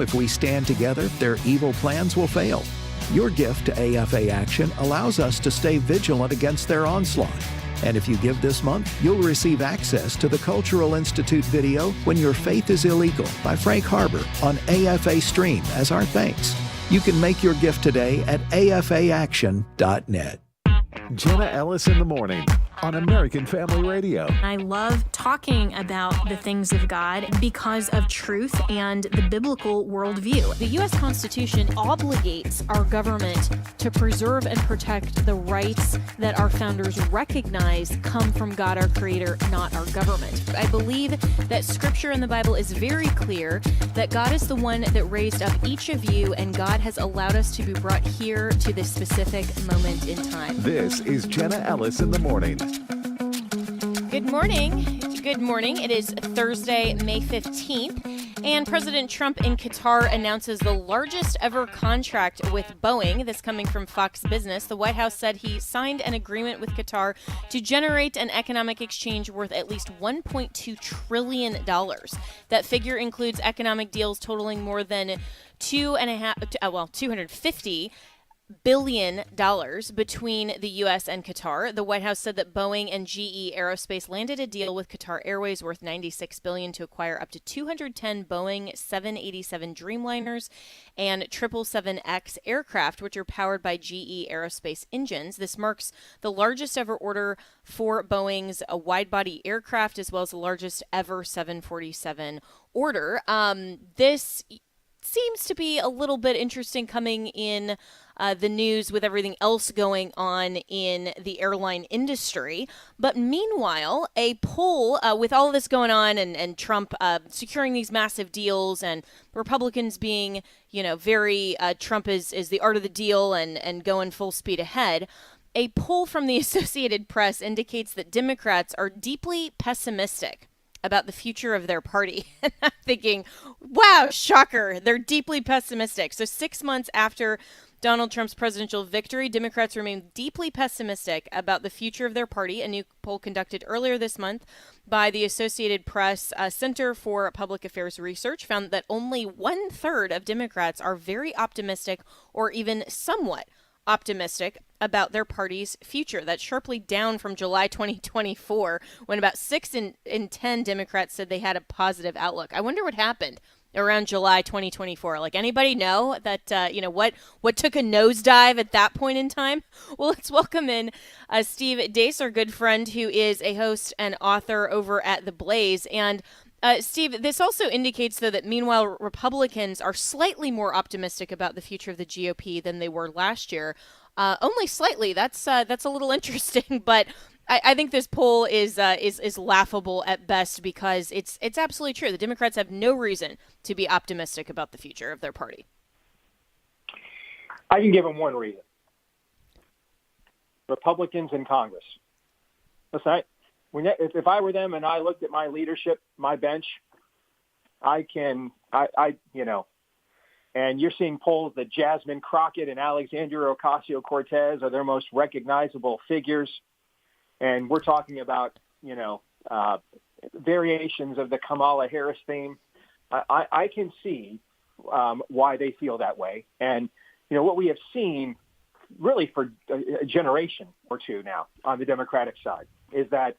know if we stand together, their evil plans will fail. Your gift to AFA Action allows us to stay vigilant against their onslaught. And if you give this month, you'll receive access to the Cultural Institute video When Your Faith is Illegal by Frank Harbor on AFA Stream as our thanks. You can make your gift today at afaaction.net. Jenna Ellis in the morning on American Family Radio. I love talking about the things of God because of truth and the biblical worldview. The U.S. Constitution obligates our government to preserve and protect the rights that our founders recognize come from God, our Creator, not our government. I believe that Scripture in the Bible is very clear that God is the one that raised up each of you, and God has allowed us to be brought here to this specific moment in time. This is Jenna Ellis in the morning. Good morning. Good morning. It is Thursday, May 15th, and President Trump in Qatar announces the largest ever contract with Boeing. This coming from Fox Business. The White House said he signed an agreement with Qatar to generate an economic exchange worth at least $1.2 trillion. That figure includes economic deals totaling more than $250 billion between the U.S. and Qatar. The White House said that Boeing and GE Aerospace landed a deal with Qatar Airways worth $96 billion to acquire up to 210 Boeing 787 Dreamliners and 777X aircraft, which are powered by GE Aerospace engines. This marks the largest ever order for Boeing's wide-body aircraft, as well as the largest ever 747 order. This seems to be a little bit interesting coming in the news with everything else going on in the airline industry. But meanwhile, a poll with all of this going on and Trump securing these massive deals and Republicans being, very Trump is the art of the deal and going full speed ahead. A poll from the Associated Press indicates that Democrats are deeply pessimistic about the future of their party. And I'm thinking, wow, shocker, they're deeply pessimistic. So 6 months after Donald Trump's presidential victory, Democrats remain deeply pessimistic about the future of their party. A new poll conducted earlier this month by the Associated Press Center for Public Affairs Research found that only 1/3 of Democrats are very optimistic or even somewhat optimistic about their party's future. That's sharply down from July 2024, when about 6 in 10 Democrats said they had a positive outlook. I wonder what happened around July 2024. Like, anybody know that, what took a nosedive at that point in time? Well, let's welcome in Steve Deace, our good friend, who is a host and author over at The Blaze. And Steve, this also indicates, though, that meanwhile Republicans are slightly more optimistic about the future of the GOP than they were last year. Only slightly. That's a little interesting, but I think this poll is laughable at best because it's absolutely true. The Democrats have no reason to be optimistic about the future of their party. I can give them one reason. Republicans in Congress. Listen, if I were them and I looked at my leadership, my bench, and you're seeing polls that Jasmine Crockett and Alexandria Ocasio-Cortez are their most recognizable figures. And we're talking about, variations of the Kamala Harris theme. I can see why they feel that way. And, what we have seen really for a generation or two now on the Democratic side is that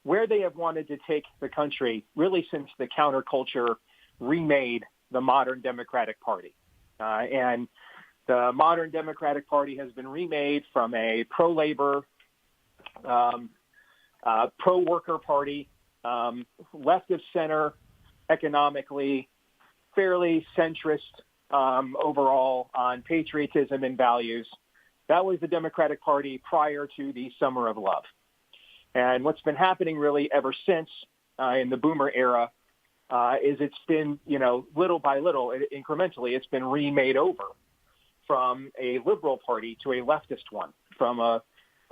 where they have wanted to take the country really since the counterculture remade the modern Democratic Party. And the modern Democratic Party has been remade from a pro-labor, pro-worker party, left of center, economically, fairly centrist overall on patriotism and values. That was the Democratic Party prior to the Summer of Love. And what's been happening really ever since in the Boomer era is it's been, little by little, incrementally, it's been remade over from a liberal party to a leftist one, from a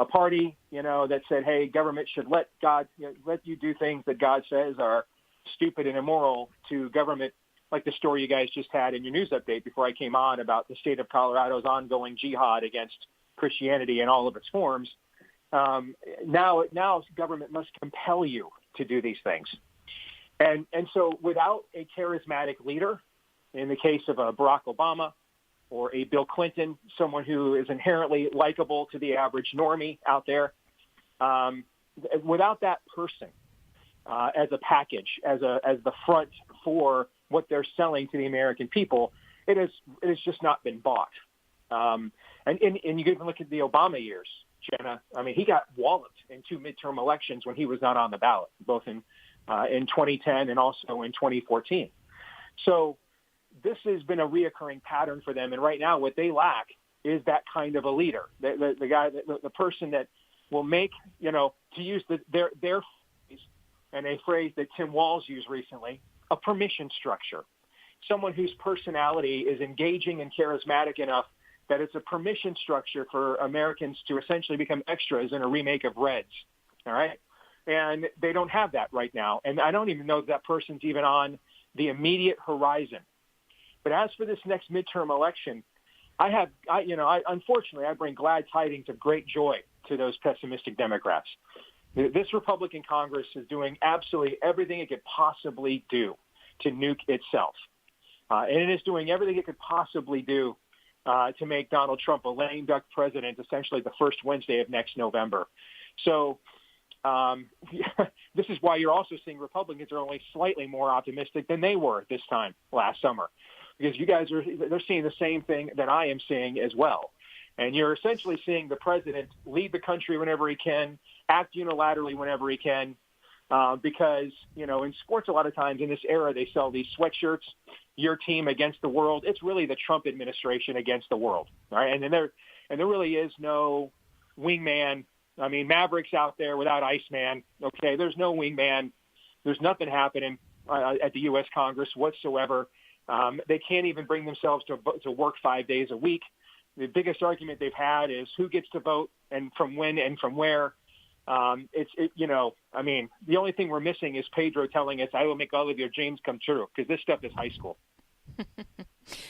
party, that said, hey, government should let you do things that God says are stupid and immoral, to government, like the story you guys just had in your news update before I came on about the state of Colorado's ongoing jihad against Christianity in all of its forms. Now government must compel you to do these things. And so without a charismatic leader, in the case of a Barack Obama or a Bill Clinton, someone who is inherently likable to the average normie out there. Without that person as a package, as the front for what they're selling to the American people, it has just not been bought. And you can even look at the Obama years, Jenna. I mean, he got walloped in 2 midterm elections when he was not on the ballot, both in 2010 and also in 2014. So this has been a reoccurring pattern for them. And right now, what they lack is that kind of a leader, the guy, the person that will make, to use their phrase, and a phrase that Tim Walz used recently, a permission structure. Someone whose personality is engaging and charismatic enough that it's a permission structure for Americans to essentially become extras in a remake of Reds. All right. And they don't have that right now. And I don't even know if that person's even on the immediate horizon. But as for this next midterm election, unfortunately, I bring glad tidings of great joy to those pessimistic Democrats. This Republican Congress is doing absolutely everything it could possibly do to nuke itself. And it is doing everything it could possibly do to make Donald Trump a lame duck president essentially the first Wednesday of next November. So this is why you're also seeing Republicans are only slightly more optimistic than they were this time last summer, because they're seeing the same thing that I am seeing as well. And you're essentially seeing the president lead the country whenever he can, act unilaterally whenever he can, because, in sports a lot of times in this era, they sell these sweatshirts, your team against the world. It's really the Trump administration against the world, right? And there really is no wingman. I mean, Maverick's out there without Iceman. Okay, there's no wingman. There's nothing happening at the U.S. Congress whatsoever. They can't even bring themselves to work 5 days a week. The biggest argument they've had is who gets to vote and from when and from where. The only thing we're missing is Pedro telling us, "I will make all of your dreams come true," because this stuff is high school.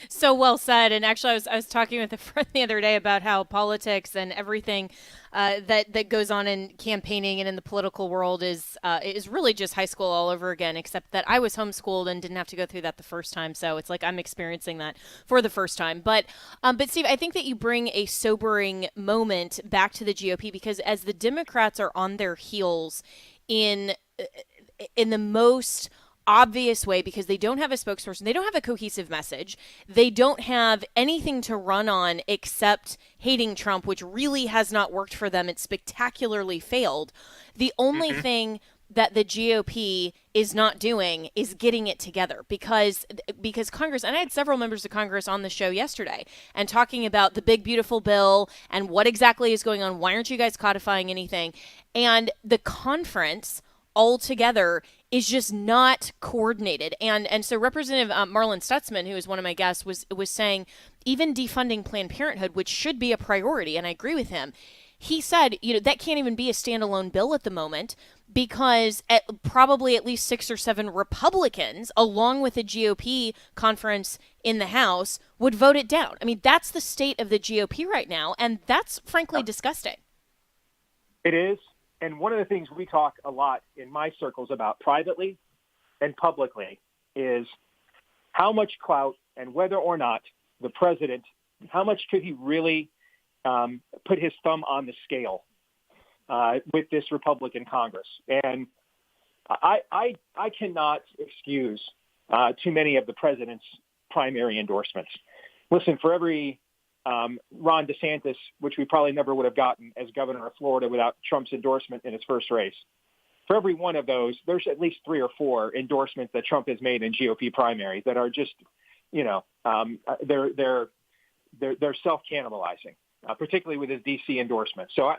So well said. And actually, I was talking with a friend the other day about how politics and everything that goes on in campaigning and in the political world is really just high school all over again, except that I was homeschooled and didn't have to go through that the first time. So it's like I'm experiencing that for the first time. But Steve, I think that you bring a sobering moment back to the GOP, because as the Democrats are on their heels in the most obvious way, because they don't have a spokesperson, they don't have a cohesive message, they don't have anything to run on except hating Trump, which really has not worked for them. It's spectacularly failed. The only thing that the GOP is not doing is getting it together, because Congress, and I had several members of Congress on the show yesterday and talking about the big beautiful bill and what exactly is going on. Why aren't you guys codifying anything? And the conference altogether is just not coordinated. And so Representative Marlin Stutzman, who is one of my guests, was saying even defunding Planned Parenthood, which should be a priority, and I agree with him. He said, that can't even be a standalone bill at the moment, because probably at least 6 or 7 Republicans, along with the GOP conference in the House, would vote it down. I mean, that's the state of the GOP right now, and that's frankly disgusting. It is. And one of the things we talk a lot in my circles about privately and publicly is how much clout and whether or not the president, how much could he really put his thumb on the scale with this Republican Congress. And I cannot excuse too many of the president's primary endorsements. Listen, for every Ron DeSantis, which we probably never would have gotten as governor of Florida without Trump's endorsement in his first race. For every one of those, there's at least 3 or 4 endorsements that Trump has made in GOP primaries that are just, they're self-cannibalizing, particularly with his DC endorsement. So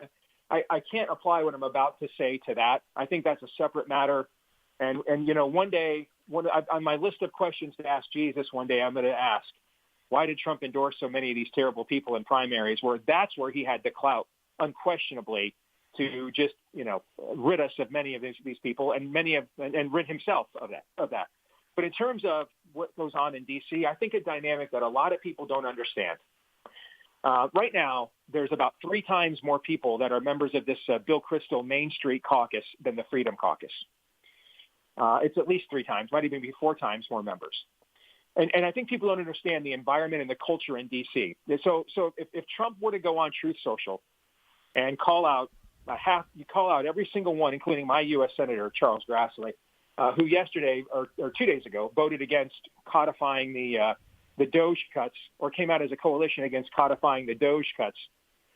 I can't apply what I'm about to say to that. I think that's a separate matter. And one day, on my list of questions to ask Jesus one day, I'm going to ask, why did Trump endorse so many of these terrible people in primaries, where that's where he had the clout, unquestionably, to just, rid us of many of these people and rid himself of that. But in terms of what goes on in D.C., I think a dynamic that a lot of people don't understand. Right now, there's about 3 times more people that are members of this Bill Kristol Main Street Caucus than the Freedom Caucus. It's at least 3 times, might even be 4 times more members. And I think people don't understand the environment and the culture in D.C. So if Trump were to go on Truth Social and call out every single one, including my U.S. Senator, Charles Grassley, who yesterday or 2 days ago voted against codifying the Doge cuts, or came out as a coalition against codifying the Doge cuts,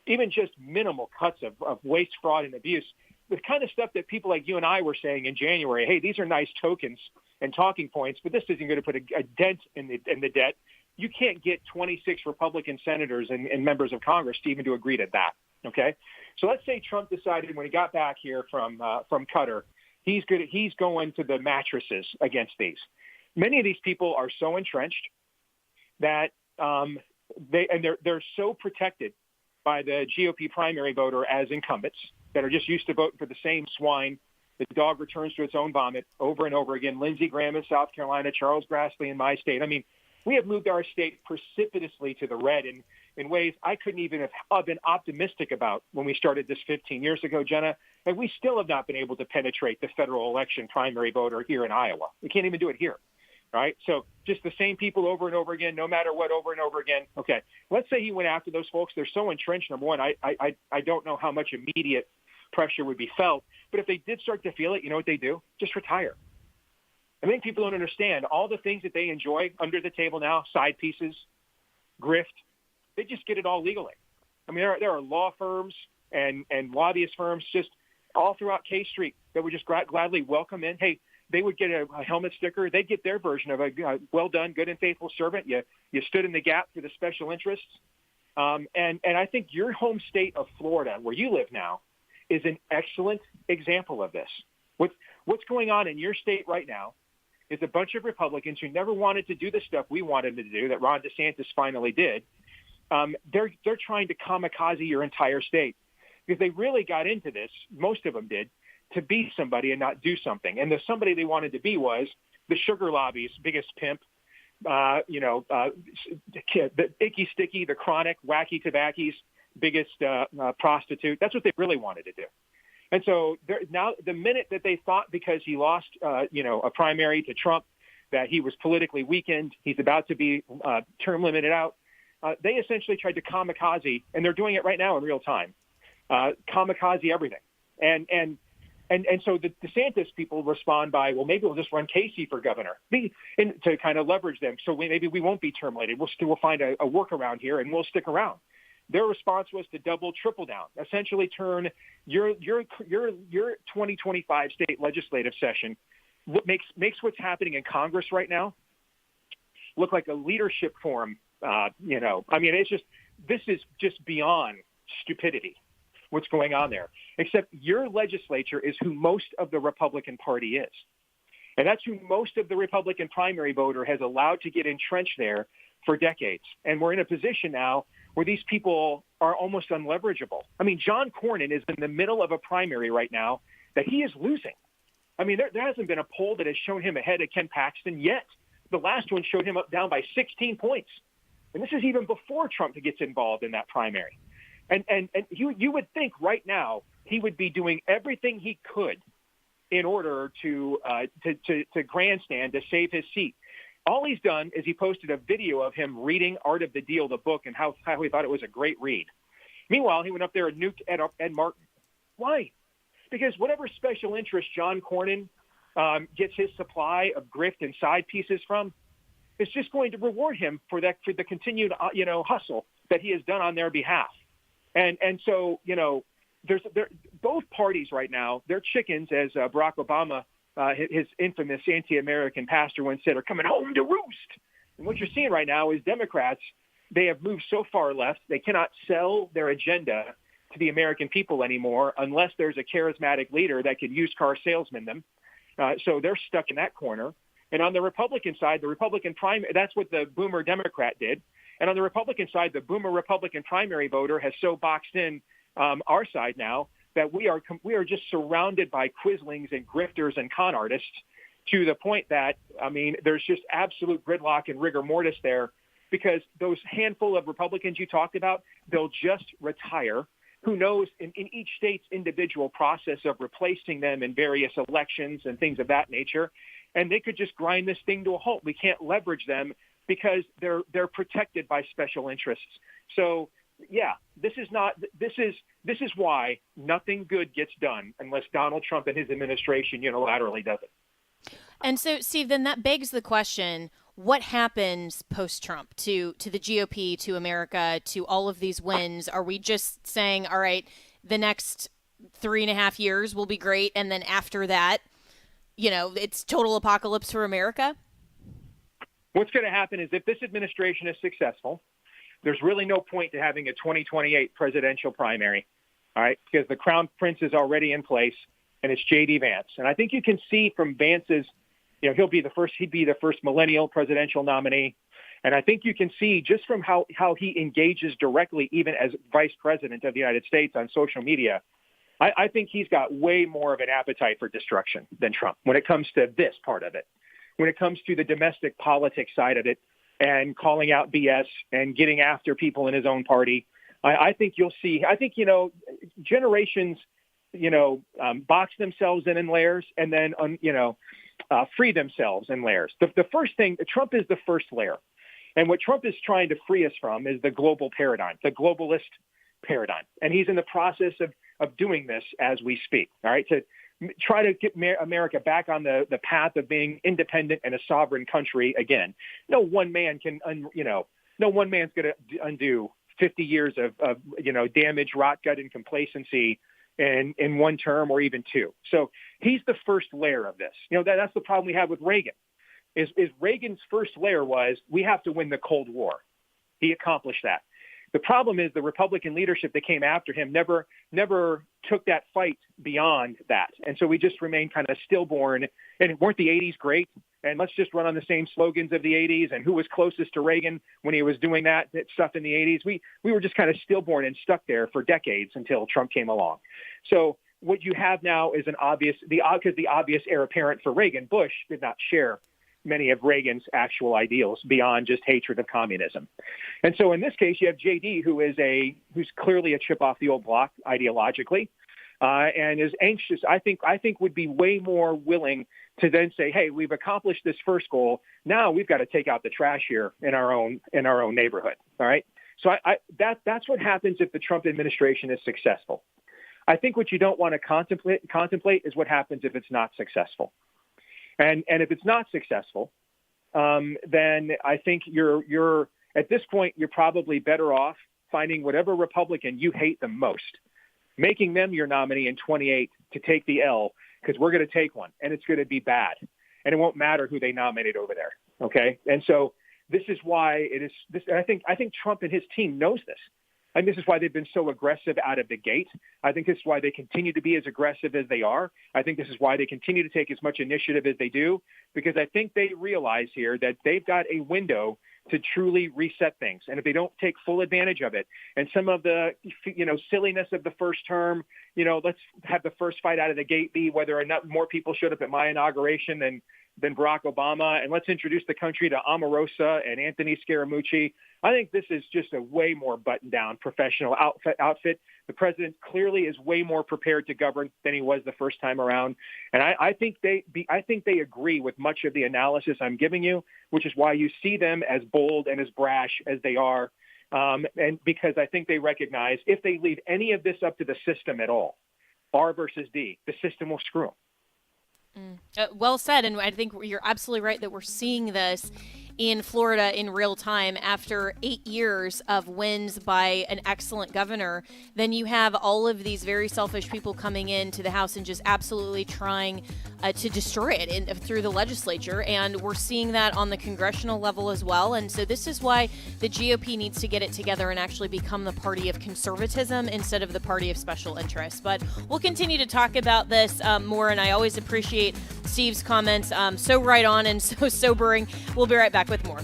even just minimal cuts of waste, fraud, and abuse, the kind of stuff that people like you and I were saying in January, hey, these are nice tokens and talking points, but this isn't going to put a dent in the debt. You can't get 26 Republican senators and members of Congress to even to agree to that. Okay, so let's say Trump decided when he got back here from Qatar, he's going to the mattresses against these. Many of these people are so entrenched that they're so protected by the GOP primary voter as incumbents that are just used to voting for the same swine. The dog returns to its own vomit over and over again. Lindsey Graham in South Carolina, Charles Grassley in my state. I mean, we have moved our state precipitously to the red in ways I couldn't even have been optimistic about when we started this 15 years ago, Jenna. And we still have not been able to penetrate the federal election primary voter here in Iowa. We can't even do it here. Right? So just the same people over and over again, no matter what, over and over again. Okay. Let's say he went after those folks. They're so entrenched. Number one, I don't know how much immediate pressure would be felt. But if they did start to feel it, you know what they do? Just retire. I think people don't understand all the things that they enjoy under the table now, side pieces, grift. They just get it all legally. I mean, there are law firms and lobbyist firms just all throughout K Street that would just gladly welcome in. Hey, they would get a helmet sticker. They'd get their version of a well done, good and faithful servant. You stood in the gap for the special interests. And I think your home state of Florida, where you live now, is an excellent example of this. What's going on in your state right now is a bunch of Republicans who never wanted to do the stuff we wanted to do that Ron DeSantis finally did. They're trying to kamikaze your entire state because they really got into this, most of them did, to be somebody and not do something. And the somebody they wanted to be was the sugar lobby's biggest pimp, the icky sticky, the chronic, wacky tobacco's biggest prostitute. That's what they really wanted to do. And so now the minute that they thought because he lost, a primary to Trump, that he was politically weakened, he's about to be term limited out, they essentially tried to kamikaze, and they're doing it right now in real time, kamikaze everything. And so the DeSantis people respond by, well, maybe we'll just run Casey for governor to kind of leverage them. So maybe we won't be term limited. We'll find a workaround here and we'll stick around. Their response was to double, triple down, essentially turn your 2025 state legislative session, what makes what's happening in Congress right now look like a leadership forum. I mean, this is just beyond stupidity, what's going on there, except your legislature is who most of the Republican Party is. And that's who most of the Republican primary voter has allowed to get entrenched there for decades. And we're in a position now where these people are almost unleverageable. I mean, John Cornyn is in the middle of a primary right now that he is losing. I mean, there hasn't been a poll that has shown him ahead of Ken Paxton yet. The last one showed him down by 16 points. And this is even before Trump gets involved in that primary. And you would think right now he would be doing everything he could in order to grandstand to save his seat. All he's done is he posted a video of him reading Art of the Deal, the book, and how he thought it was a great read. Meanwhile, he went up there and nuked Ed Martin. Why? Because whatever special interest John Cornyn gets his supply of grift and side pieces from, it's just going to reward him for the continued hustle that he has done on their behalf. And so there's both parties right now. They're chickens, as Barack Obama, his infamous anti-American pastor once said, are coming home to roost. And what you're seeing right now is Democrats, they have moved so far left, they cannot sell their agenda to the American people anymore unless there's a charismatic leader that could used car salesman them. So they're stuck in that corner. And on the Republican side, the Republican primary, that's what the boomer Democrat did. And on the Republican side, the boomer Republican primary voter has so boxed in our side now that we are just surrounded by quislings and grifters and con artists to the point that, I mean, there's just absolute gridlock and rigor mortis there because those handful of Republicans you talked about, they'll just retire. Who knows in each state's individual process of replacing them in various elections and things of that nature. And they could just grind this thing to a halt. We can't leverage them because they're protected by special interests. So yeah, this is why nothing good gets done unless Donald Trump and his administration unilaterally does it. And so, Steve, then that begs the question, what happens post-Trump to the GOP, to America, to all of these wins? Are we just saying, all right, the next 3.5 years will be great, and then after that, it's total apocalypse for America? What's going to happen is if this administration is successful, there's really no point to having a 2028 presidential primary, all right, because the Crown Prince is already in place, and it's J.D. Vance. And I think you can see from Vance's, he'd be the first millennial presidential nominee. And I think you can see just from how he engages directly, even as vice president of the United States on social media, I think he's got way more of an appetite for destruction than Trump when it comes to this part of it. When it comes to the domestic politics side of it and calling out BS and getting after people in his own party, I think you'll see, generations, box themselves in layers and then, free themselves in layers. The first thing, Trump is the first layer. And what Trump is trying to free us from is the global paradigm, the globalist paradigm. And he's in the process of doing this as we speak, all right, to try to get America back on the path of being independent and a sovereign country again. No one man's going to undo 50 years of damage, rot gut, and complacency in one term or even two. So he's the first layer of this. That's the problem we have with Reagan. Is Reagan's first layer was we have to win the Cold War. He accomplished that. The problem is the Republican leadership that came after him never took that fight beyond that. And so we just remained kind of stillborn. And weren't the 80s great? And let's just run on the same slogans of the 80s and who was closest to Reagan when he was doing that stuff in the 80s. We were just kind of stillborn and stuck there for decades until Trump came along. So what you have now is the obvious heir apparent for Reagan. Bush did not share many of Reagan's actual ideals beyond just hatred of communism. And so in this case, you have JD, who's clearly a chip off the old block ideologically, and is anxious, I think would be way more willing to then say, hey, we've accomplished this first goal. Now we've got to take out the trash here in our own neighborhood. All right. So that's what happens if the Trump administration is successful. I think what you don't want to contemplate is what happens if it's not successful. And if it's not successful, then I think you're at this point, you're probably better off finding whatever Republican you hate the most, making them your nominee in 28 to take the L, because we're going to take one and it's going to be bad. And it won't matter who they nominate over there. OK, and so this is why it is this. I think Trump and his team knows this. And this is why they've been so aggressive out of the gate. I think this is why they continue to be as aggressive as they are. I think this is why they continue to take as much initiative as they do, because I think they realize here that they've got a window to truly reset things. And if they don't take full advantage of it, and some of the, silliness of the first term, let's have the first fight out of the gate be whether or not more people showed up at my inauguration than Barack Obama, and let's introduce the country to Omarosa and Anthony Scaramucci. I think this is just a way more buttoned-down professional outfit. The president clearly is way more prepared to govern than he was the first time around, and I think they agree with much of the analysis I'm giving you, which is why you see them as bold and as brash as they are, and because I think they recognize if they leave any of this up to the system at all, R versus D, the system will screw them. Well said, and I think you're absolutely right that we're seeing this in Florida in real time after 8 years of wins by an excellent governor. Then you have all of these very selfish people coming into the House and just absolutely trying to destroy it through the legislature, and we're seeing that on the congressional level as well. And so this is why the GOP needs to get it together and actually become the party of conservatism instead of the party of special interests. But we'll continue to talk about this more, and I always appreciate Steve's comments. So right on and so sobering. We'll be right back with more.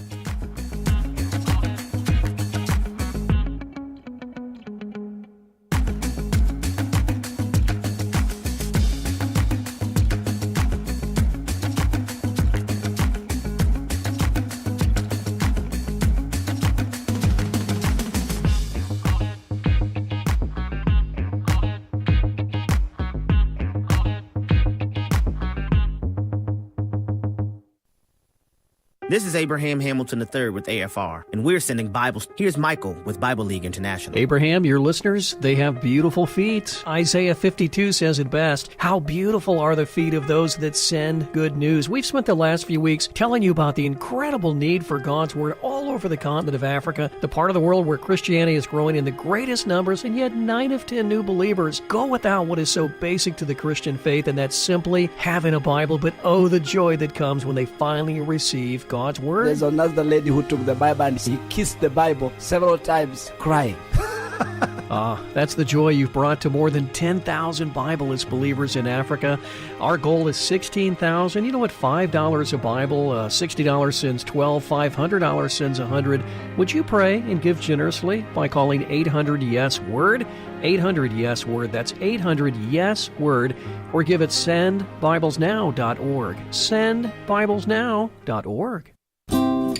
This is Abraham Hamilton III with AFR, and we're sending Bibles. Here's Michael with Bible League International. Abraham, your listeners, they have beautiful feet. Isaiah 52 says it best. How beautiful are the feet of those that send good news. We've spent the last few weeks telling you about the incredible need for God's Word all over the continent of Africa, the part of the world where Christianity is growing in the greatest numbers, and yet 9 of 10 new believers go without what is so basic to the Christian faith, and that's simply having a Bible. But oh, the joy that comes when they finally receive God's Word. There's another lady who took the Bible and she kissed the Bible several times, crying. That's the joy you've brought to more than 10,000 Bibleless believers in Africa. Our goal is 16,000. You know what? $5 a Bible, $60 sends 12, $500 sends 100. Would you pray and give generously by calling 800-YES-WORD? 800-YES-WORD. That's 800-YES-WORD. Or give at sendbiblesnow.org. Sendbiblesnow.org.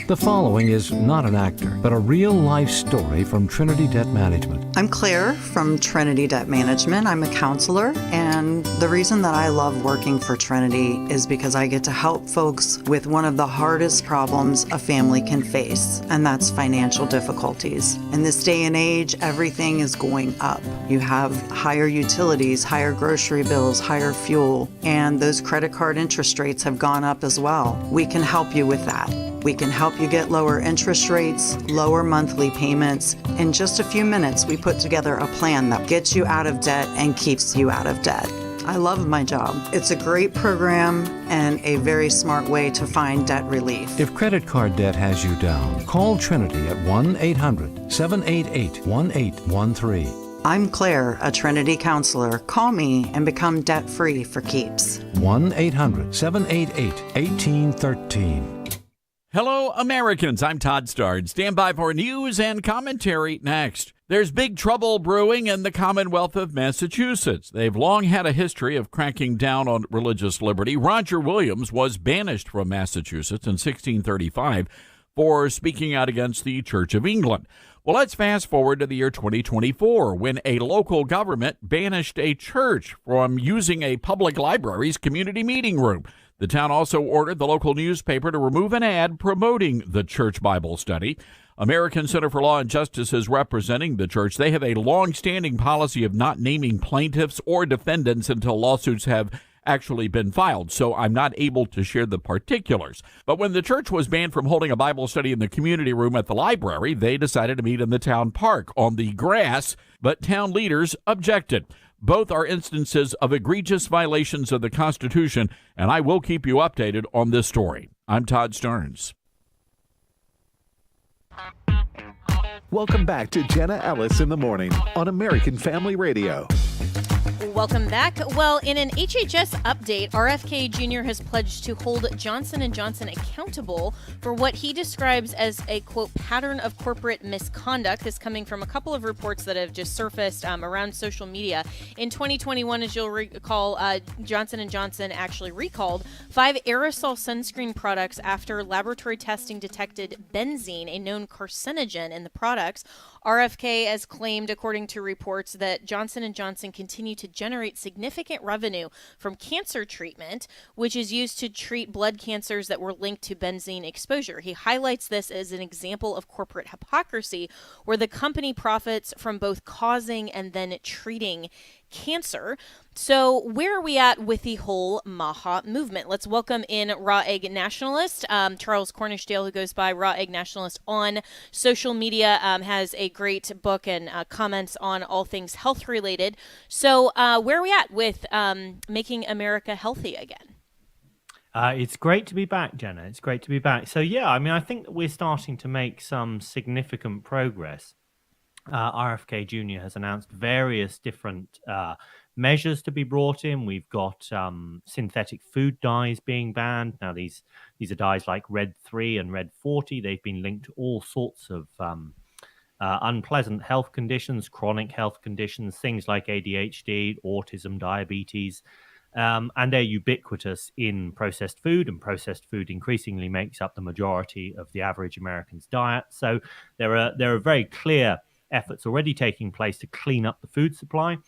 The following is not an actor, but a real-life story from Trinity Debt Management. I'm Claire from Trinity Debt Management. I'm a counselor, and the reason that I love working for Trinity is because I get to help folks with one of the hardest problems a family can face, and that's financial difficulties. In this day and age, everything is going up. You have higher utilities, higher grocery bills, higher fuel, and those credit card interest rates have gone up as well. We can help you with that. We can help you get lower interest rates, lower monthly payments. In just a few minutes, we put together a plan that gets you out of debt and keeps you out of debt. I love my job. It's a great program and a very smart way to find debt relief. If credit card debt has you down, call Trinity at 1-800-788-1813. I'm Claire, a Trinity counselor. Call me and become debt-free for keeps. 1-800-788-1813. Hello, Americans. I'm Todd Starnes. Stand by for news and commentary next. There's big trouble brewing in the Commonwealth of Massachusetts. They've long had a history of cracking down on religious liberty. Roger Williams was banished from Massachusetts in 1635 for speaking out against the Church of England. Well, let's fast forward to the year 2024, when a local government banished a church from using a public library's community meeting room. The town also ordered the local newspaper to remove an ad promoting the church Bible study. American Center for Law and Justice is representing the church. They have a long-standing policy of not naming plaintiffs or defendants until lawsuits have actually been filed, so I'm not able to share the particulars. But when the church was banned from holding a Bible study in the community room at the library, they decided to meet in the town park on the grass, but town leaders objected. Both are instances of egregious violations of the Constitution, and I will keep you updated on this story. I'm Todd Starnes. Welcome back to Jenna Ellis in the Morning on American Family Radio. Welcome back. Well, in an HHS update, RFK Jr. has pledged to hold Johnson & Johnson accountable for what he describes as a, quote, pattern of corporate misconduct. This coming from a couple of reports that have just surfaced around social media. In 2021, as you'll recall, Johnson & Johnson actually recalled 5 aerosol sunscreen products after laboratory testing detected benzene, a known carcinogen, in the products. RFK has claimed, according to reports, that Johnson & Johnson continue to generate significant revenue from cancer treatment, which is used to treat blood cancers that were linked to benzene exposure. He highlights this as an example of corporate hypocrisy, where the company profits from both causing and then treating cancer. So where are we at with the whole MAHA movement? Let's welcome in Raw Egg Nationalist, Charles Cornishdale, who goes by Raw Egg Nationalist on social media, has a great book and comments on all things health related. So where are we at with making America healthy again? It's great to be back, Jenna. It's great to be back. So yeah, I mean, I think that we're starting to make some significant progress. RFK Jr. has announced various different measures to be brought in. We've got synthetic food dyes being banned. Now, these are dyes like Red 3 and Red 40. They've been linked to all sorts of unpleasant health conditions, chronic health conditions, things like ADHD, autism, diabetes, and they're ubiquitous in processed food, and processed food increasingly makes up the majority of the average American's diet. So there are very clear efforts already taking place to clean up the food supply.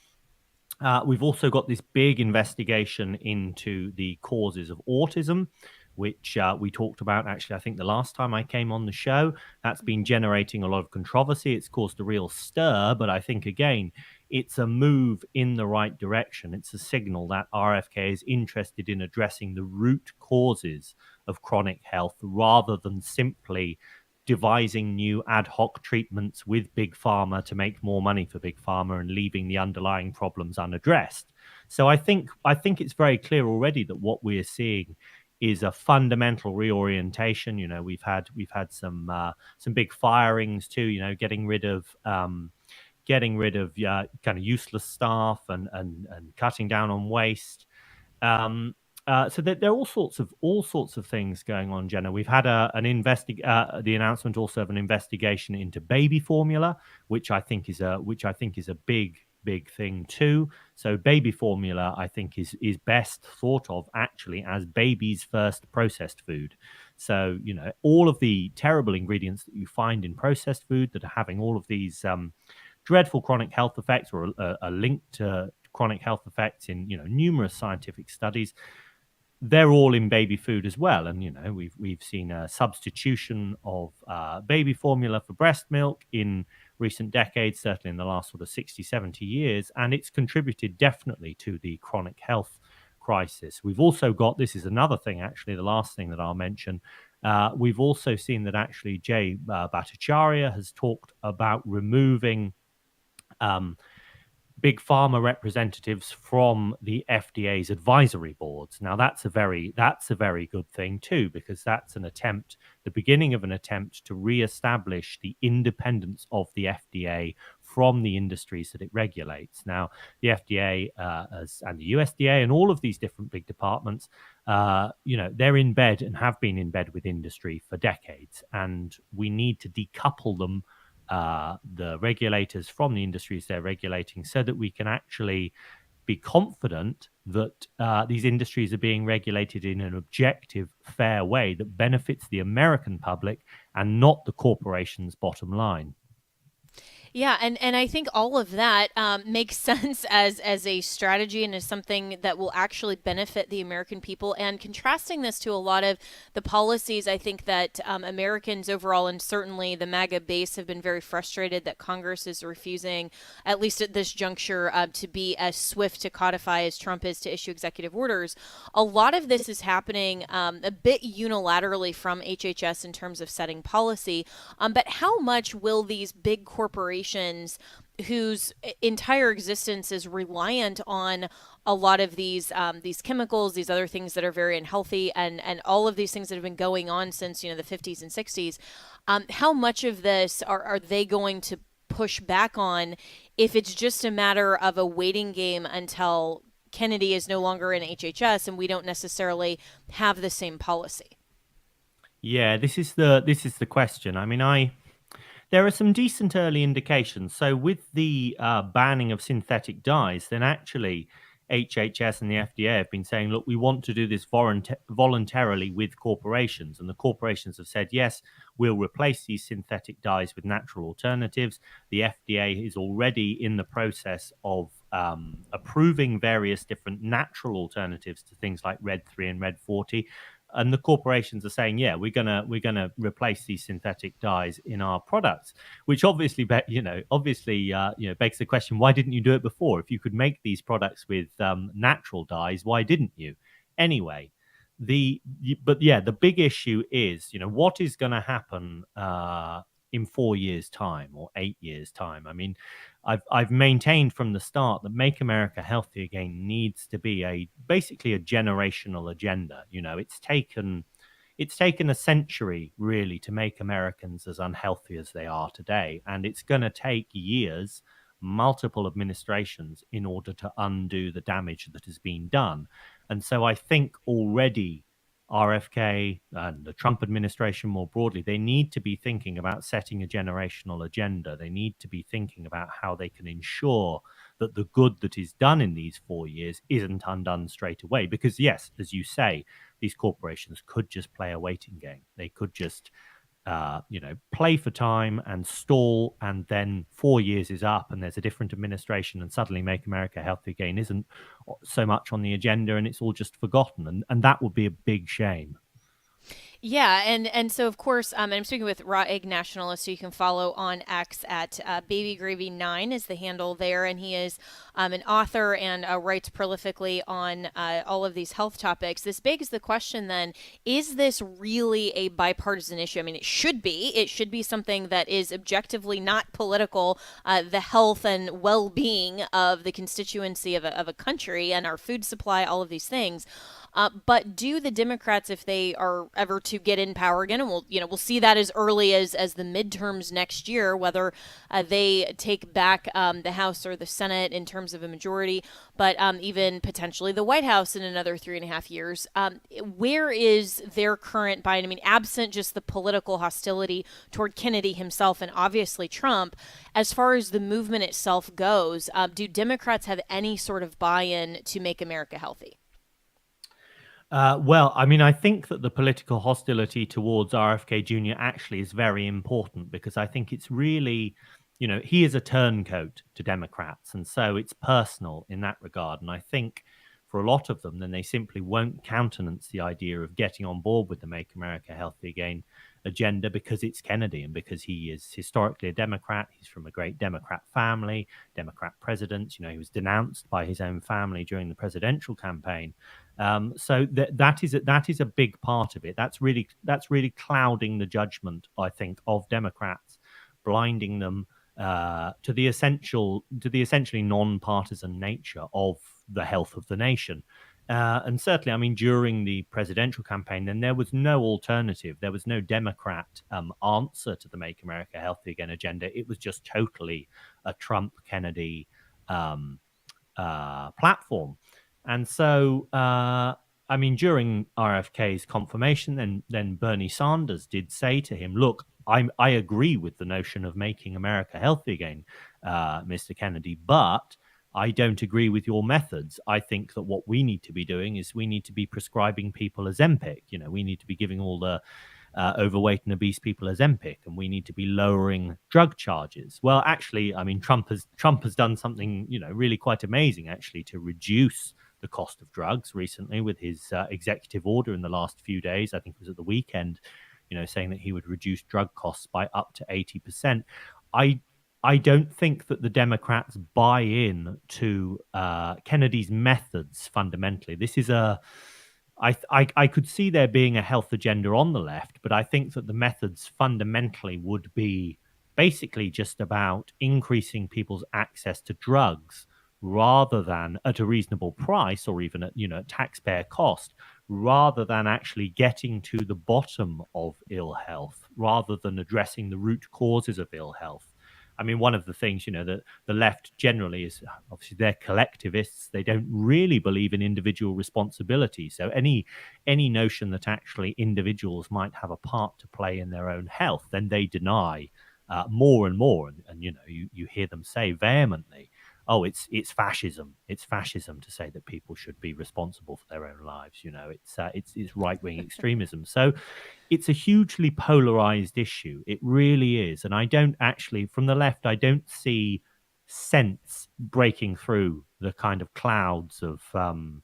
We've also got this big investigation into the causes of autism, which we talked about actually, I think the last time I came on the show. That's been generating a lot of controversy. It's caused a real stir, but I think, again, it's a move in the right direction. It's a signal that RFK is interested in addressing the root causes of chronic health rather than simply devising new ad hoc treatments with Big Pharma to make more money for Big Pharma and leaving the underlying problems unaddressed. So I think it's very clear already that what we're seeing is a fundamental reorientation. You know, we've had some big firings too. You know, getting rid of kind of useless staff and cutting down on waste. So there are all sorts of things going on, Jenna. We've had the announcement also of an investigation into baby formula, which I think is a big thing too. So baby formula, I think, is best thought of actually as baby's first processed food. So, you know, all of the terrible ingredients that you find in processed food that are having all of these dreadful chronic health effects, or are linked to chronic health effects in, you know, numerous scientific studies, they're all in baby food as well. And, you know, we've seen a substitution of baby formula for breast milk in recent decades, certainly in the last sort of 60, 70 years, and it's contributed definitely to the chronic health crisis. We've also got, this is another thing, actually, the last thing that I'll mention, we've also seen that actually Jay Bhattacharya has talked about removing Big Pharma representatives from the FDA's advisory boards. Now, that's a very good thing too, because that's the beginning of an attempt to reestablish the independence of the FDA from the industries that it regulates. Now, the FDA and the USDA and all of these different big departments, you know, they're in bed and have been in bed with industry for decades, and we need to decouple them, the regulators, from the industries they're regulating, so that we can actually be confident that these industries are being regulated in an objective, fair way that benefits the American public and not the corporation's bottom line. Yeah, and I think all of that makes sense as a strategy and as something that will actually benefit the American people. And contrasting this to a lot of the policies, I think that Americans overall, and certainly the MAGA base, have been very frustrated that Congress is refusing, at least at this juncture, to be as swift to codify as Trump is to issue executive orders. A lot of this is happening a bit unilaterally from HHS in terms of setting policy. But how much will these big corporations, whose entire existence is reliant on a lot of these chemicals, these other things that are very unhealthy, and all of these things that have been going on since, you know, the 50s and 60s, how much of this are they going to push back on if it's just a matter of a waiting game until Kennedy is no longer in HHS and we don't necessarily have the same policy? Yeah, this is the question. I mean, there are some decent early indications. So with the banning of synthetic dyes, then actually HHS and the FDA have been saying, look, we want to do this voluntarily with corporations. And the corporations have said, yes, we'll replace these synthetic dyes with natural alternatives. The FDA is already in the process of approving various different natural alternatives to things like Red 3 and Red 40. And the corporations are saying, yeah, we're gonna replace these synthetic dyes in our products, which obviously, begs the question: why didn't you do it before? If you could make these products with natural dyes, why didn't you? Anyway, the big issue is, you know, what is going to happen in 4 years' time or 8 years' time. I mean, I've maintained from the start that Make America Healthy Again needs to be basically a generational agenda. You know, it's taken a century really to make Americans as unhealthy as they are today, and it's going to take years, multiple administrations, in order to undo the damage that has been done. And so I think already RFK and the Trump administration more broadly, they need to be thinking about setting a generational agenda. They need to be thinking about how they can ensure that the good that is done in these 4 years isn't undone straight away. Because yes, as you say, these corporations could just play a waiting game. They could just play for time and stall, and then 4 years is up and there's a different administration, and suddenly Make America Healthy Again isn't so much on the agenda and it's all just forgotten. And that would be a big shame. Yeah, and so of course, I'm speaking with Raw Egg Nationalist, who you can follow on X at BabyGravy9 is the handle there, and he is an author and writes prolifically on all of these health topics. This begs the question then, is this really a bipartisan issue? I mean, it should be. It should be something that is objectively not political, the health and well-being of the constituency of a country and our food supply, all of these things. But do the Democrats, if they are ever to get in power again, and we'll see that as early as the midterms next year, whether they take back the House or the Senate in terms of a majority, but even potentially the White House in another 3.5 years, where is their current buy-in? I mean, absent just the political hostility toward Kennedy himself and obviously Trump, as far as the movement itself goes, do Democrats have any sort of buy-in to make America healthy? Well, I mean, I think that the political hostility towards RFK Jr. actually is very important, because I think it's really, he is a turncoat to Democrats. And so it's personal in that regard. And I think for a lot of them, then they simply won't countenance the idea of getting on board with the Make America Healthy Again agenda, because it's Kennedy and because he is historically a Democrat. He's from a great Democrat family, Democrat president. He was denounced by his own family during the presidential campaign. So that is a big part of it. That's really clouding the judgment, I think, of Democrats, blinding them to the essentially non-partisan nature of the health of the nation. And certainly, I mean, during the presidential campaign, then there was no alternative. There was no Democrat answer to the Make America Healthy Again agenda. It was just totally a Trump-Kennedy platform. And so, I mean, during RFK's confirmation, then Bernie Sanders did say to him, look, I agree with the notion of making America healthy again, Mr. Kennedy, but I don't agree with your methods. I think that what we need to be doing is we need to be prescribing people Ozempic. We need to be giving all the overweight and obese people Ozempic, and we need to be lowering drug charges. Well, actually, I mean, Trump has done something, really quite amazing, actually, to reduce the cost of drugs recently with his executive order in the last few days. I think it was at the weekend, saying that he would reduce drug costs by up to 80%. I don't think that the Democrats buy in to Kennedy's methods fundamentally. This is I could see there being a health agenda on the left, but I think that the methods fundamentally would be basically just about increasing people's access to drugs rather than at a reasonable price or even at taxpayer cost, rather than actually getting to the bottom of ill health, rather than addressing the root causes of ill health. I mean, one of the things, that the left generally is, obviously they're collectivists. They don't really believe in individual responsibility. So any notion that actually individuals might have a part to play in their own health, then they deny more and more. And you hear them say vehemently, oh, it's fascism. It's fascism to say that people should be responsible for their own lives. It's right-wing extremism. So it's a hugely polarized issue. It really is. And I don't actually, from the left, I don't see sense breaking through the kind of clouds of the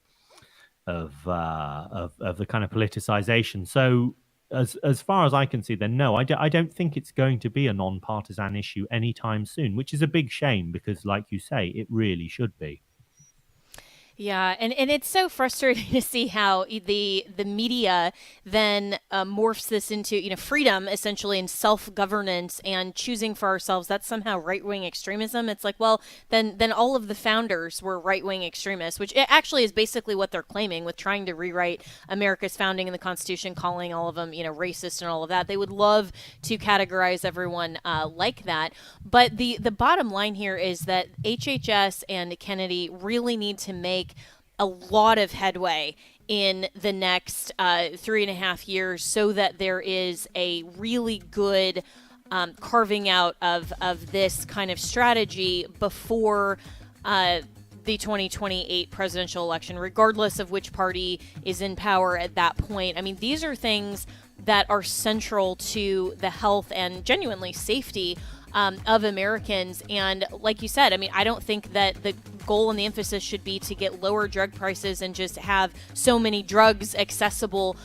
kind of politicization. So as far as I can see, then no, I don't think it's going to be a non-partisan issue anytime soon, which is a big shame because, like you say, it really should be. Yeah, and it's so frustrating to see how the media then morphs this into freedom essentially and self-governance and choosing for ourselves. That's somehow right-wing extremism. It's like, well, then all of the founders were right-wing extremists, which it actually is basically what they're claiming with trying to rewrite America's founding and the Constitution, calling all of them racist and all of that. They would love to categorize everyone like that. But the bottom line here is that HHS and Kennedy really need to make a lot of headway in the next 3.5 years so that there is a really good carving out of this kind of strategy before the 2028 presidential election, regardless of which party is in power at that point. I mean, these are things that are central to the health and genuinely safety of Americans. And like you said, I mean, I don't think that the goal and the emphasis should be to get lower drug prices and just have so many drugs accessible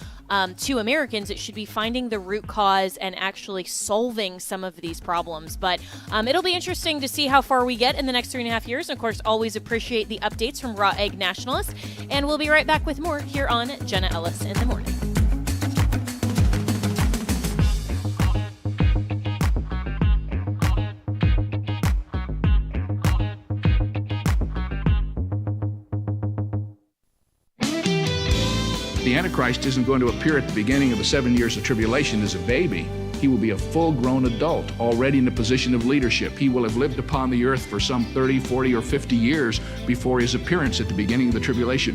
to Americans. It should be finding the root cause and actually solving some of these problems. But it'll be interesting to see how far we get in the next 3.5 years. And of course, always appreciate the updates from Raw Egg Nationalists. And we'll be right back with more here on Jenna Ellis in the Morning. The Antichrist isn't going to appear at the beginning of the 7 years of tribulation as a baby. He will be a full-grown adult, already in a position of leadership. He will have lived upon the earth for some 30, 40, or 50 years before his appearance at the beginning of the tribulation.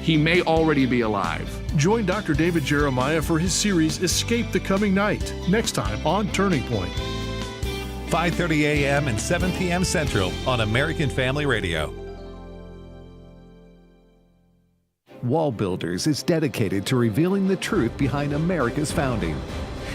He may already be alive. Join Dr. David Jeremiah for his series, Escape the Coming Night, next time on Turning Point. 5:30 a.m. and 7 p.m. Central on American Family Radio. Wall Builders is dedicated to revealing the truth behind America's founding.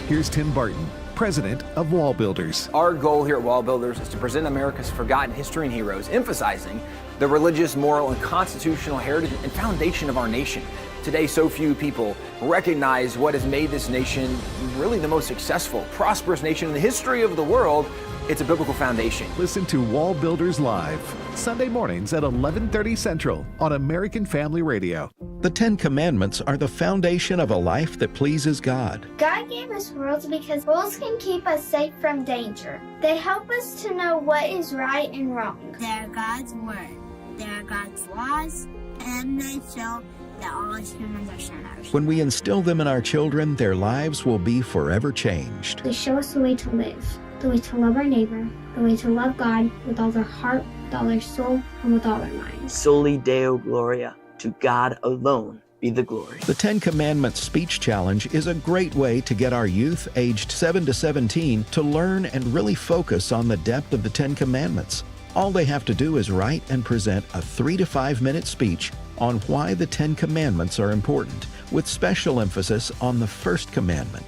Here's Tim Barton, president of Wall Builders. Our goal here at Wall Builders is to present America's forgotten history and heroes, emphasizing the religious, moral, and constitutional heritage and foundation of our nation. Today, so few people recognize what has made this nation really the most successful, prosperous nation in the history of the world. It's a biblical foundation. Listen to Wall Builders Live, Sunday mornings at 11:30 Central on American Family Radio. The 10 Commandments are the foundation of a life that pleases God. God gave us rules because rules can keep us safe from danger. They help us to know what is right and wrong. They are God's word. They are God's laws, and they show that all humans are sinners. When we instill them in our children, their lives will be forever changed. They show us the way to live, the way to love our neighbor, the way to love God with all their heart, with all their soul, and with all their mind. Soli Deo Gloria, to God alone be the glory. The 10 Commandments Speech Challenge is a great way to get our youth aged 7 to 17 to learn and really focus on the depth of the 10 Commandments. All they have to do is write and present a 3 to 5 minute speech on why the 10 Commandments are important, with special emphasis on the first commandment.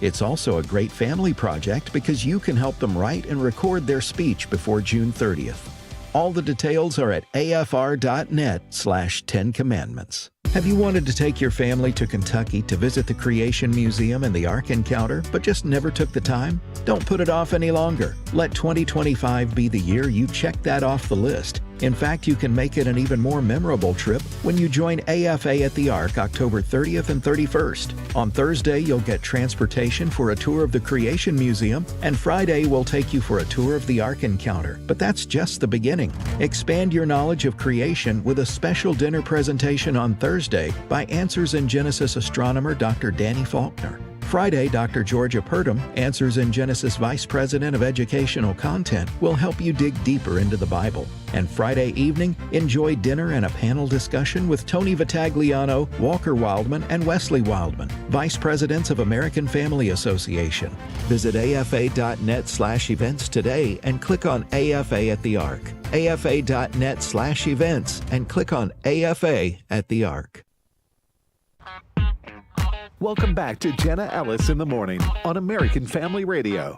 It's also a great family project because you can help them write and record their speech before June 30th. All the details are at afr.net/10 Commandments. Have you wanted to take your family to Kentucky to visit the Creation Museum and the Ark Encounter, but just never took the time? Don't put it off any longer. Let 2025 be the year you check that off the list. In fact, you can make it an even more memorable trip when you join AFA at the Ark October 30th and 31st. On Thursday, you'll get transportation for a tour of the Creation Museum, and Friday will take you for a tour of the Ark Encounter. But that's just the beginning. Expand your knowledge of creation with a special dinner presentation on Thursday by Answers in Genesis astronomer Dr. Danny Faulkner. Friday, Dr. Georgia Purdom, Answers in Genesis Vice President of Educational Content, will help you dig deeper into the Bible. And Friday evening, enjoy dinner and a panel discussion with Tony Vitagliano, Walker Wildman, and Wesley Wildman, Vice Presidents of American Family Association. Visit afa.net/events today and click on AFA at the Ark. afa.net/events and click on AFA at the Ark. Welcome back to Jenna Ellis in the Morning on American Family Radio.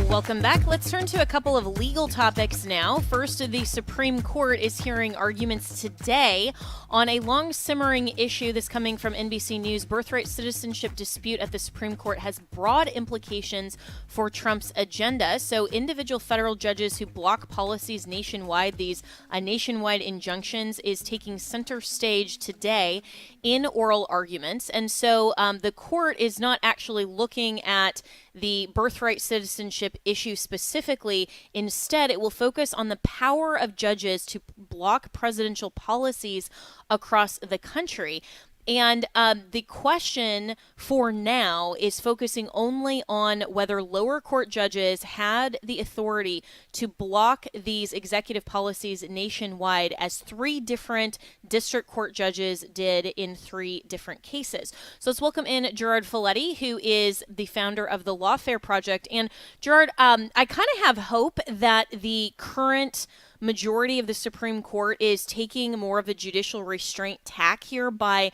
Welcome back. Let's turn to a couple of legal topics now. First, the Supreme Court is hearing arguments today on a long simmering issue. This coming from NBC News. Birthright citizenship dispute at the Supreme Court has broad implications for Trump's agenda. So individual federal judges who block policies nationwide, these nationwide injunctions, is taking center stage today in oral arguments. And so the court is not actually looking at the birthright citizenship issue specifically. Instead, it will focus on the power of judges to block presidential policies across the country. And the question for now is focusing only on whether lower court judges had the authority to block these executive policies nationwide, as 3 different district court judges did in 3 different cases. So let's welcome in Gerard Folletti, who is the founder of the Lawfare Project. And Gerard, I kind of have hope that the current majority of the Supreme Court is taking more of a judicial restraint tack here by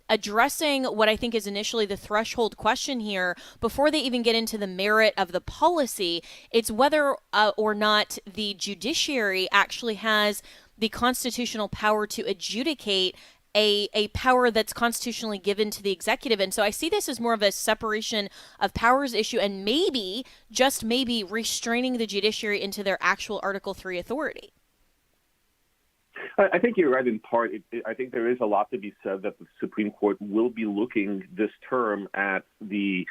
addressing what I think is initially the threshold question here before they even get into the merit of the policy. It's whether or not the judiciary actually has the constitutional power to adjudicate a power that's constitutionally given to the executive. And so I see this as more of a separation of powers issue and maybe, just maybe, restraining the judiciary into their actual Article 3 authority. I think you're right in part. I think there is a lot to be said that the Supreme Court will be looking this term at the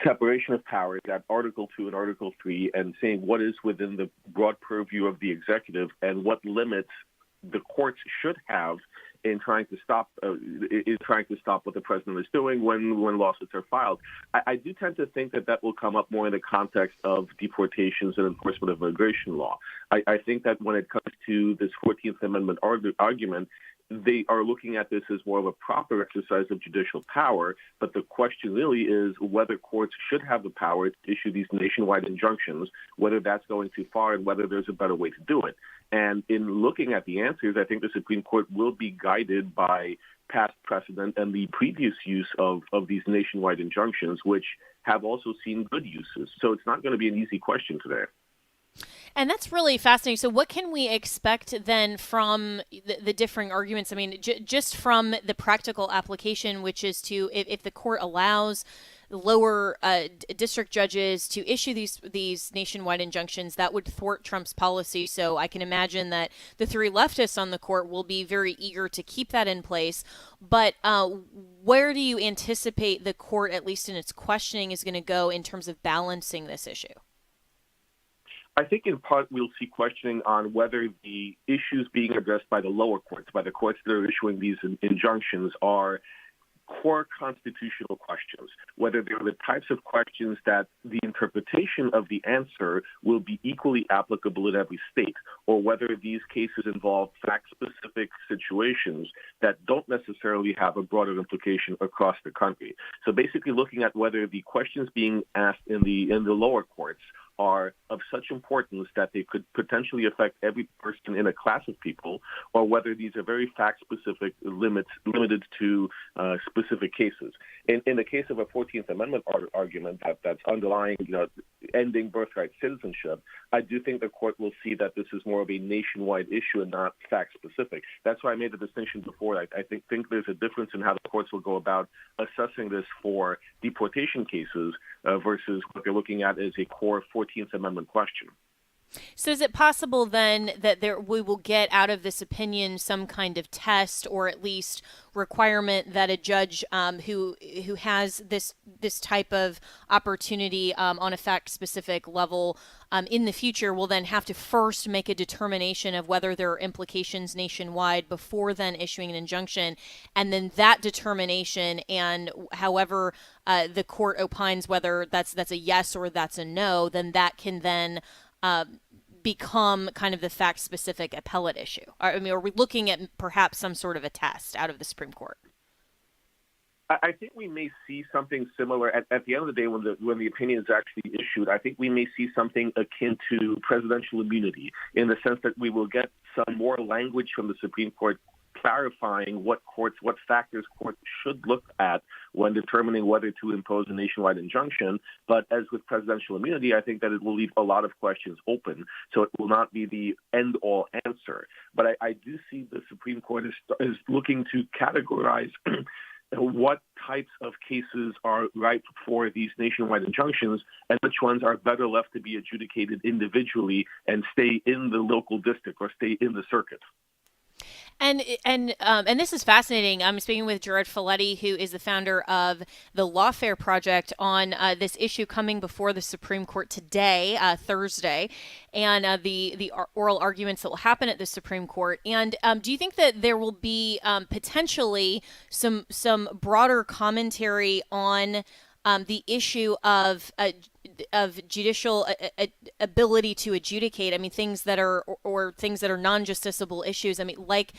separation of powers at Article 2 and Article 3 and saying what is within the broad purview of the executive and what limits the courts should have in trying to stop what the president is doing when lawsuits are filed. I do tend to think that will come up more in the context of deportations and enforcement of immigration law. I think that when it comes to this 14th Amendment argument, they are looking at this as more of a proper exercise of judicial power, but the question really is whether courts should have the power to issue these nationwide injunctions, whether that's going too far and whether there's a better way to do it. And in looking at the answers, I think the Supreme Court will be guided by past precedent and the previous use of these nationwide injunctions, which have also seen good uses. So it's not going to be an easy question today. And that's really fascinating. So what can we expect then from the differing arguments? I mean, just from the practical application, which is to, if the court allows lower district judges to issue these nationwide injunctions, that would thwart Trump's policy. So I can imagine that the three leftists on the court will be very eager to keep that in place. But where do you anticipate the court, at least in its questioning, is going to go in terms of balancing this issue? I think in part we'll see questioning on whether the issues being addressed by the lower courts, by the courts that are issuing these injunctions, are core constitutional questions, whether they're the types of questions that the interpretation of the answer will be equally applicable in every state, or whether these cases involve fact-specific situations that don't necessarily have a broader implication across the country. So basically looking at whether the questions being asked in the lower courts are of such importance that they could potentially affect every person in a class of people, or whether these are very fact-specific, limited to specific cases. In the case of a 14th Amendment argument that's underlying, ending birthright citizenship, I do think the court will see that this is more of a nationwide issue and not fact-specific. That's why I made the distinction before. I think there's a difference in how the courts will go about assessing this for deportation cases versus what they're looking at as a core 14th Amendment question. So is it possible then that we will get out of this opinion some kind of test or at least requirement that a judge who has this type of opportunity on a fact-specific level in the future will then have to first make a determination of whether there are implications nationwide before then issuing an injunction, and then that determination and however the court opines whether that's a yes or that's a no, then that can then become kind of the fact-specific appellate issue? I mean, are we looking at perhaps some sort of a test out of the Supreme Court? I think we may see something similar at the end of the day when the opinion is actually issued. I think we may see something akin to presidential immunity in the sense that we will get some more language from the Supreme Court clarifying what factors courts should look at when determining whether to impose a nationwide injunction. But as with presidential immunity, I think that it will leave a lot of questions open. So it will not be the end-all answer. But I do see the Supreme Court is looking to categorize what types of cases are ripe for these nationwide injunctions and which ones are better left to be adjudicated individually and stay in the local district or stay in the circuit. And this is fascinating. I'm speaking with Gerard Folletti, who is the founder of the Lawfare Project, on this issue coming before the Supreme Court today, Thursday, and the oral arguments that will happen at the Supreme Court. And do you think that there will be potentially some broader commentary on the issue of judicial ability to adjudicate? I mean, things that are or things that are non-justiciable issues. I mean, like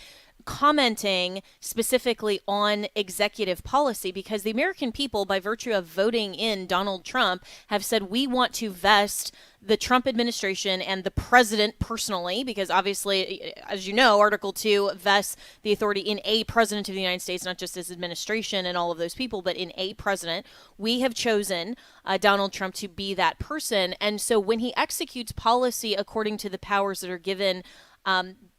commenting specifically on executive policy, because the American people, by virtue of voting in Donald Trump, have said we want to vest the Trump administration and the president personally, because obviously, as you know, Article 2 vests the authority in a president of the United States, not just his administration and all of those people, but in a president. We have chosen Donald Trump to be that person. And so when he executes policy according to the powers that are given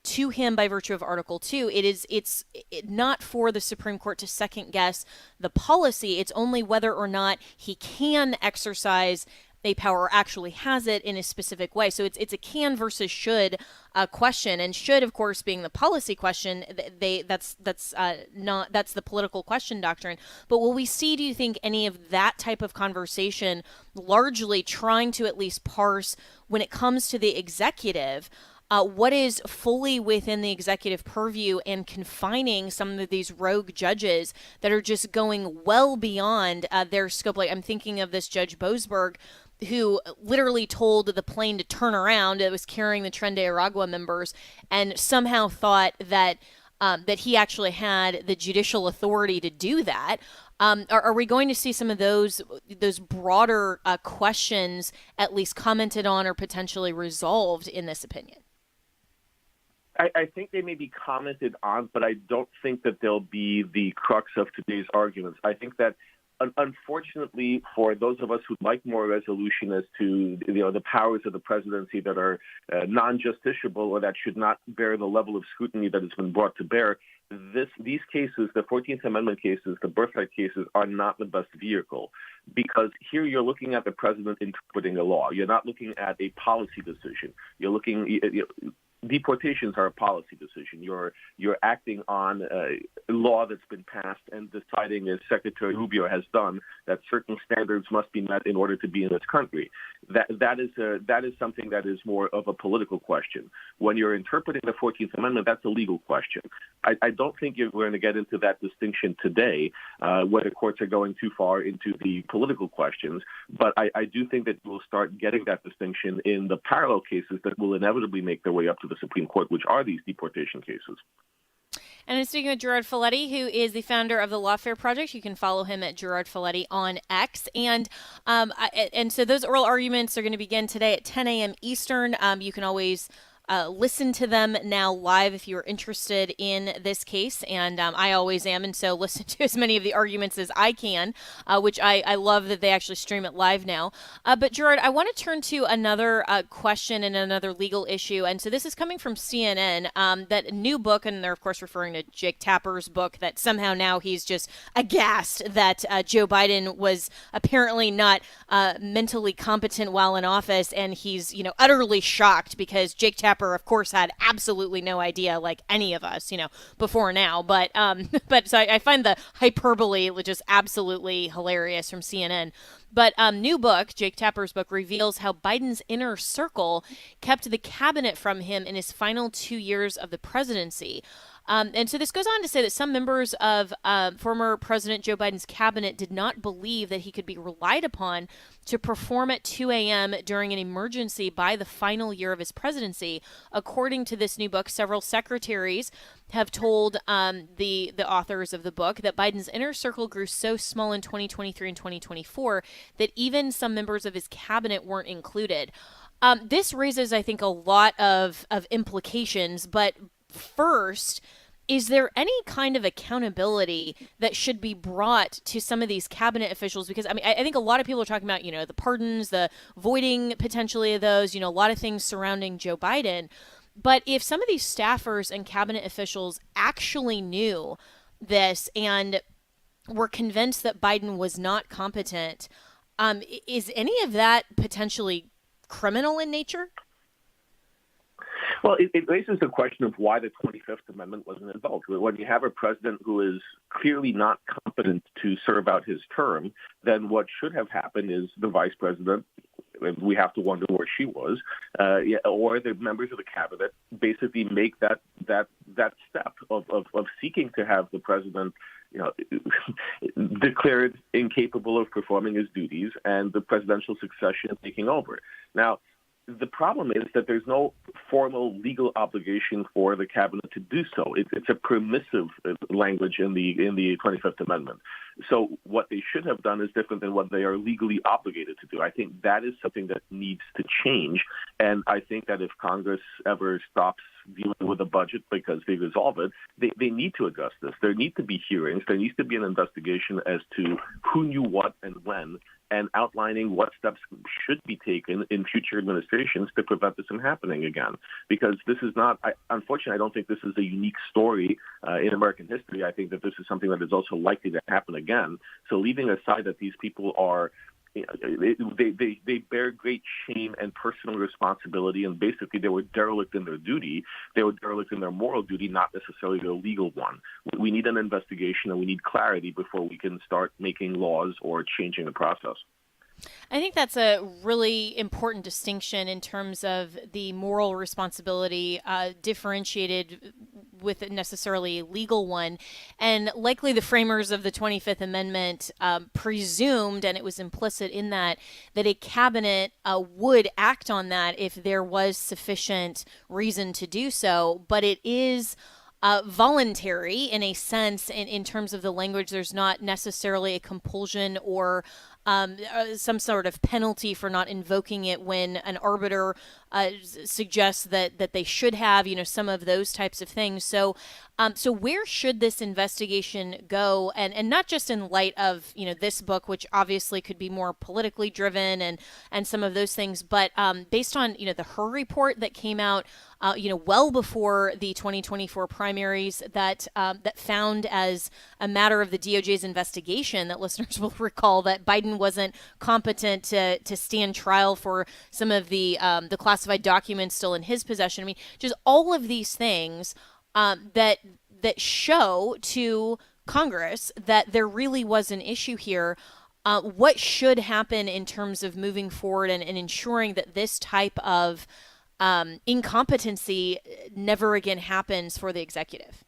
to him by virtue of Article 2. It's not for the Supreme Court to second guess the policy. It's only whether or not he can exercise a power or actually has it in a specific way. So it's a can versus should question, and should, of course, being the policy question. That's the political question doctrine. But will we see, do you think, any of that type of conversation, largely trying to at least parse when it comes to the executive? What is fully within the executive purview, and confining some of these rogue judges that are just going well beyond their scope? Like, I'm thinking of this Judge Boasberg, who literally told the plane to turn around. It was carrying the Tren de Aragua members, and somehow thought that that he actually had the judicial authority to do that. Are we going to see some of those broader questions at least commented on or potentially resolved in this opinion? I think they may be commented on, but I don't think that they'll be the crux of today's arguments. I think that, unfortunately, for those of us who'd like more resolution as to the powers of the presidency that are non-justiciable or that should not bear the level of scrutiny that has been brought to bear, these cases, the 14th Amendment cases, the birthright cases, are not the best vehicle, because here you're looking at the president interpreting a law. You're not looking at a policy decision. You're looking. Deportations are a policy decision. You're acting on a law that's been passed and deciding, as Secretary Rubio has done, that certain standards must be met in order to be in this country. That is something that is more of a political question. When you're interpreting the 14th Amendment, that's a legal question. I don't think you're going to get into that distinction today, where the courts are going too far into the political questions. But I do think that we'll start getting that distinction in the parallel cases that will inevitably make their way up to the Supreme Court, which are these deportation cases. And I'm speaking with Gerard Folletti, who is the founder of the Lawfare Project. You can follow him at Gerard Folletti on X. And so those oral arguments are going to begin today at 10 a.m. Eastern. You can always listen to them now live if you're interested in this case, and I always am, and so listen to as many of the arguments as I can, which I love that they actually stream it live now. But Gerard, I want to turn to another question and another legal issue, and so this is coming from CNN, that new book, and they're of course referring to Jake Tapper's book, that somehow now he's just aghast that Joe Biden was apparently not mentally competent while in office, and he's utterly shocked because Jake Tapper, of course, had absolutely no idea, like any of us, before now. But so I find the hyperbole just absolutely hilarious from CNN. But new book, Jake Tapper's book, reveals how Biden's inner circle kept the cabinet from him in his final 2 years of the presidency. And so this goes on to say that some members of former President Joe Biden's cabinet did not believe that he could be relied upon to perform at 2 a.m. during an emergency by the final year of his presidency. According to this new book, several secretaries have told the authors of the book that Biden's inner circle grew so small in 2023 and 2024 that even some members of his cabinet weren't included. This raises, I think, a lot of implications, but first, is there any kind of accountability that should be brought to some of these cabinet officials? Because, I mean, I think a lot of people are talking about, the pardons, the voiding potentially of those, a lot of things surrounding Joe Biden. But if some of these staffers and cabinet officials actually knew this and were convinced that Biden was not competent, is any of that potentially criminal in nature? Well, it raises the question of why the 25th Amendment wasn't invoked. When you have a president who is clearly not competent to serve out his term, then what should have happened is the vice president, and we have to wonder where she was, or the members of the cabinet basically make that step of seeking to have the president declared incapable of performing his duties and the presidential succession taking over. Now, the problem is that there's no formal legal obligation for the cabinet to do so. It's a permissive language in the 25th Amendment. So what they should have done is different than what they are legally obligated to do. I think that is something that needs to change. And I think that if Congress ever stops dealing with a budget because they resolve it, they need to address this. There need to be hearings. There needs to be an investigation as to who knew what and when, and outlining what steps should be taken in future administrations to prevent this from happening again. Because this is not, unfortunately, I don't think this is a unique story in American history. I think that this is something that is also likely to happen again. So leaving aside that these people are, they bear great shame and personal responsibility, and basically they were derelict in their duty. They were derelict in their moral duty, not necessarily their legal one. We need an investigation and we need clarity before we can start making laws or changing the process. I think that's a really important distinction in terms of the moral responsibility differentiated with necessarily a legal one. And likely the framers of the 25th Amendment presumed, and it was implicit in that a cabinet would act on that if there was sufficient reason to do so. But it is voluntary in a sense, in terms of the language. There's not necessarily a compulsion or some sort of penalty for not invoking it when an arbiter suggests that they should have, some of those types of things. So where should this investigation go? And not just in light of, this book, which obviously could be more politically driven and some of those things, but based on, the Her report that came out, well before the 2024 primaries that found as a matter of the DOJ's investigation that listeners will recall that Biden wasn't competent to stand trial for some of the classified documents still in his possession. I mean, just all of these things that show to Congress that there really was an issue here. What should happen in terms of moving forward and ensuring that this type of incompetency never again happens for the executive?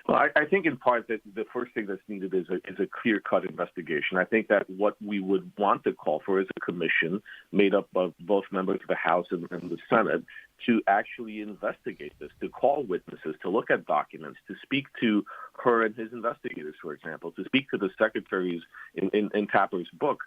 Well, I think in part that the first thing that's needed is a clear-cut investigation. I think that what we would want to call for is a commission made up of both members of the House and the Senate to actually investigate this, to call witnesses, to look at documents, to speak to Her and his investigators, for example, to speak to the secretaries in Tapper's book,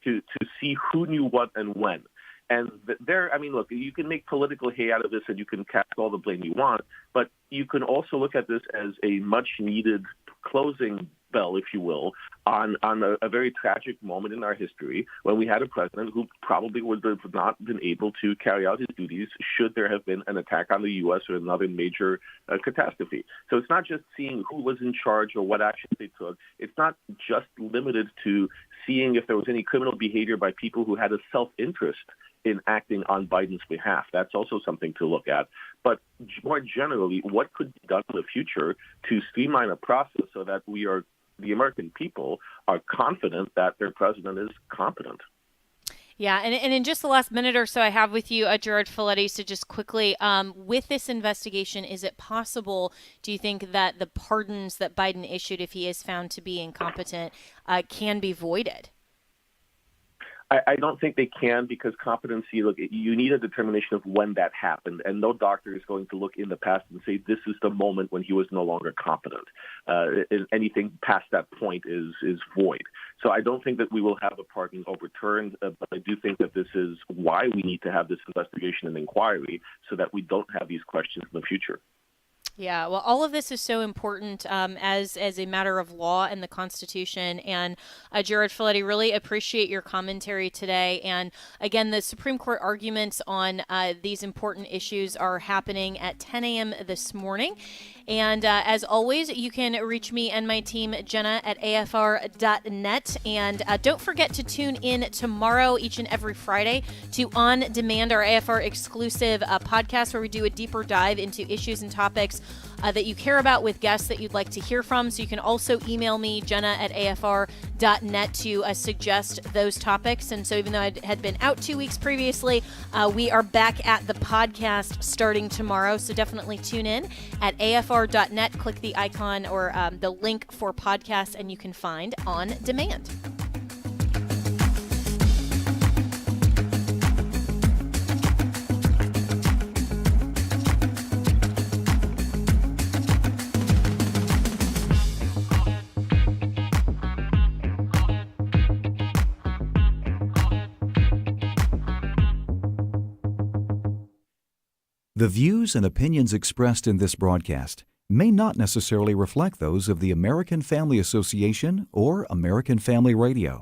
to see who knew what and when. And look, you can make political hay out of this and you can cast all the blame you want, but you can also look at this as a much-needed closing bell, if you will, on a very tragic moment in our history when we had a president who probably would have not been able to carry out his duties should there have been an attack on the U.S. or another major catastrophe. So it's not just seeing who was in charge or what actions they took. It's not just limited to seeing if there was any criminal behavior by people who had a self-interest in acting on Biden's behalf. That's also something to look at. But more generally, what could be done in the future to streamline a process so that the American people are confident that their president is competent? Yeah, and in just the last minute or so I have with you, Gerard Filitti, so just quickly, with this investigation, is it possible, do you think, that the pardons that Biden issued, if he is found to be incompetent, can be voided? I don't think they can, because competency, look, you need a determination of when that happened, and no doctor is going to look in the past and say this is the moment when he was no longer competent. Anything past that point is void. So I don't think that we will have a pardon overturned, but I do think that this is why we need to have this investigation and inquiry so that we don't have these questions in the future. Yeah, well, all of this is so important as a matter of law and the Constitution. And Gerard Filitti, really appreciate your commentary today. And again, the Supreme Court arguments on these important issues are happening at 10 a.m. this morning. And as always, you can reach me and my team, Jenna, at afr.net. And don't forget to tune in tomorrow, each and every Friday, to On Demand, our AFR exclusive podcast, where we do a deeper dive into issues and topics that you care about with guests that you'd like to hear from. So you can also email me, Jenna, at afr.net, to suggest those topics. And so even though I had been out 2 weeks previously, we are back at the podcast starting tomorrow. So definitely tune in at afr.net. Click the icon or the link for podcasts, and you can find On Demand. The views and opinions expressed in this broadcast may not necessarily reflect those of the American Family Association or American Family Radio.